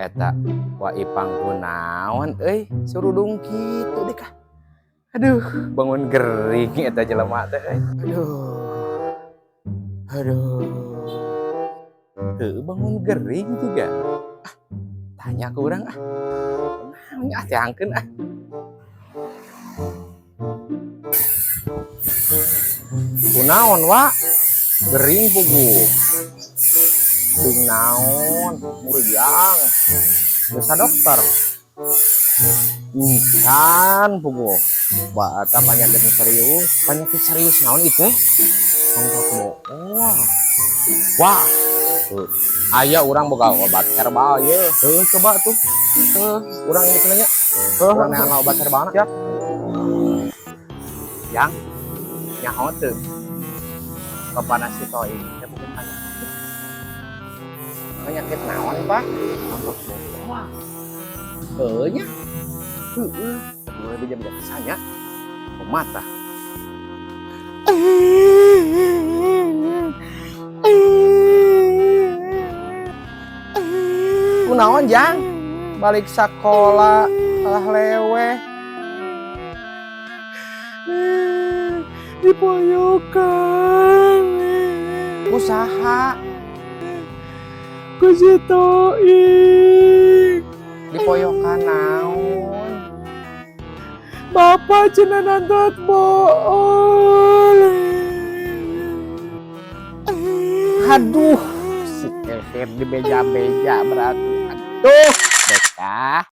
eta wa ipang kunaon surudung kitu deh kah. Aduh, bangun gering eta jelema teh Aduh. Bangun gering juga. Tanya ke urang Nah, teangkeun Kunaon wa? Gering pugu. Ting naon? Muriang. Bisa dokter. Kan pugu. Wah, eta penyakit serius naon itu? Mangkok bohong. Wah. Aya urang boga obat herbal ye. Coba tuh. Urang ini cenanya. Urang neangan obat herbal ya. Yang nyaho teu. Kepada si Toi teh bukan penyakit naon Pak? Mangkok bohong. Wah. Nya. Mulai bija-bija kesanya. Mata. Kunaon Jang? Balik sekolah leweh. Dipoyokan. Usaha. Ku si Toi. Dipoyokan naon? Bapak cenah nantot boleh. Aduh, si Keker di beja-beja berarti. Aduh, Beka.